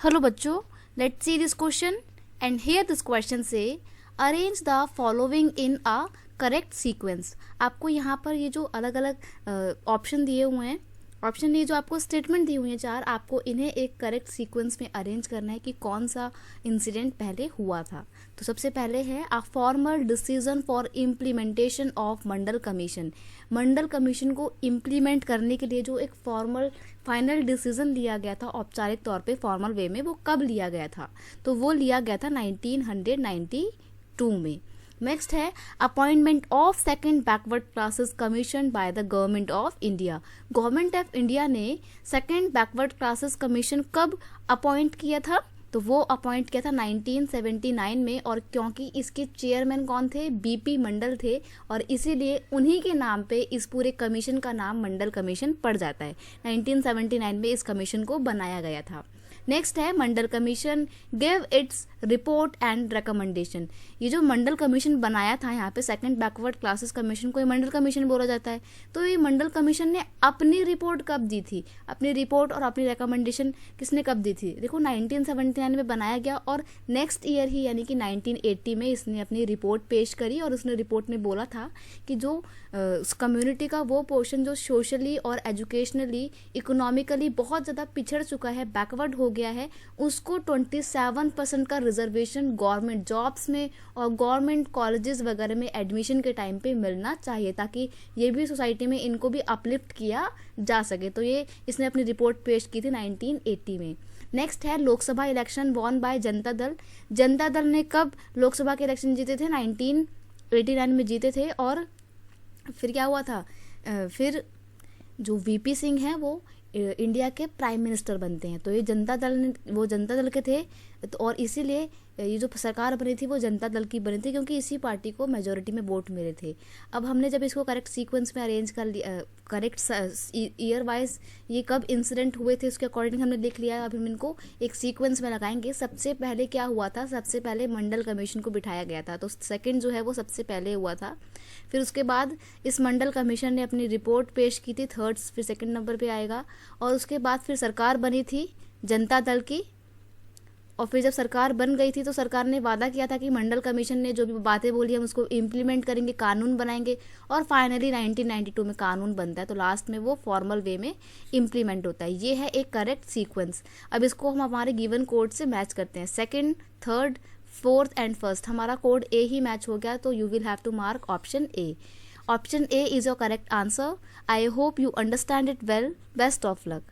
Hello बच्चों, let's see this question and here this question से arrange the following in a correct sequence. आपको यहाँ पर ये जो अलग अलग ऑप्शन दिए हुए हैं, ऑप्शन ये जो आपको स्टेटमेंट दी हुई है चार, आपको इन्हें एक करेक्ट सीक्वेंस में अरेंज करना है कि कौन सा इंसिडेंट पहले हुआ था। तो सबसे पहले है a formal decision for implementation of Mandal commission. Mandal commission को इम्प्लीमेंट करने के लिए जो एक फॉर्मल फाइनल डिसीजन लिया गया था औपचारिक तौर पे फॉर्मल वे में, वो कब लिया गया था? तो वो लिया गया था 1992 में। नेक्स्ट है appointment of second backward classes commission by the government of India. Government of India ने सेकंड बैकवर्ड क्लासेस कमीशन कब अपॉइंट किया था? तो वो अपॉइंट किया था 1979 में, और क्योंकि इसके चेयरमैन कौन थे? बीपी मंडल थे, और इसीलिए उन्हीं के नाम पे इस पूरे कमीशन का नाम मंडल कमीशन पड़ जाता है। 1979 में इस कमीशन को बनाया गया था। नेक्स्ट है Mandal commission give its report and recommendation. ये जो मंडल कमीशन बनाया था, यहाँ पे सेकंड बैकवर्ड क्लासेस कमीशन को मंडल कमीशन बोला जाता है। तो ये मंडल कमीशन ने अपनी रिपोर्ट कब दी थी? अपनी रिपोर्ट और अपनी रिकमेंडेशन किसने कब दी थी? देखो 1979 में बनाया गया, और नेक्स्ट ईयर ही यानी कि 1980 में इसने अपनी रिपोर्ट पेश करी, और उसने रिपोर्ट में बोला था कि जो कम्युनिटी का वो पोर्शन जो सोशली और एजुकेशनली इकोनॉमिकली बहुत ज़्यादा पिछड़ चुका है, बैकवर्ड हो गया है, उसको 27% का रिजर्वेशन गवर्नमेंट जॉब्स में और गवर्नमेंट कॉलेजेस वगैरह में एडमिशन के टाइम पे मिलना चाहिए, ताकि ये भी सोसाइटी में इनको भी अपलिफ्ट किया जा सके। तो ये इसने अपनी रिपोर्ट पेश की थी 1980 में। नेक्स्ट है Lok Sabha election won by Janata Dal. Janata Dal ने कब लोकसभा के इलेक्शन जीते थे? 1989 में जीते थे। और फिर क्या हुआ था? फिर जो वीपी सिंह हैं वो इंडिया के प्राइम मिनिस्टर बनते हैं। तो ये जनता दल के थे, तो और इसीलिए ये जो सरकार बनी थी वो जनता दल की बनी थी, क्योंकि इसी पार्टी को मेजोरिटी में वोट मिले थे। अब हमने जब इसको करेक्ट सीक्वेंस में अरेंज कर लिया, करेक्ट ईयर वाइज ये कब इंसिडेंट हुए थे उसके अकॉर्डिंग हमने लिख लिया। अब हम इनको एक सीक्वेंस में लगाएंगे। सबसे पहले क्या हुआ था? सबसे पहले मंडल कमीशन को बिठाया गया था, तो सेकंड जो है वो सबसे पहले हुआ था। फिर उसके बाद इस मंडल कमीशन ने अपनी रिपोर्ट पेश की थी, थर्ड फिर सेकंड नंबर पे आएगा। और उसके बाद फिर सरकार बनी थी जनता दल की, और फिर जब सरकार बन गई थी तो सरकार ने वादा किया था कि मंडल कमीशन ने जो भी बातें बोली हम उसको इम्प्लीमेंट करेंगे, कानून बनाएंगे, और फाइनली 1992 में कानून बनता है। तो लास्ट में वो फॉर्मल वे में इम्प्लीमेंट होता है। ये है एक करेक्ट सीक्वेंस। अब इसको हम हमारे गिवन कोड से मैच करते हैं। Second, third, fourth and first हमारा कोड ए ही मैच हो गया, तो you will have to mark option A. Option A is your correct answer. I hope you understand it well. Best of luck.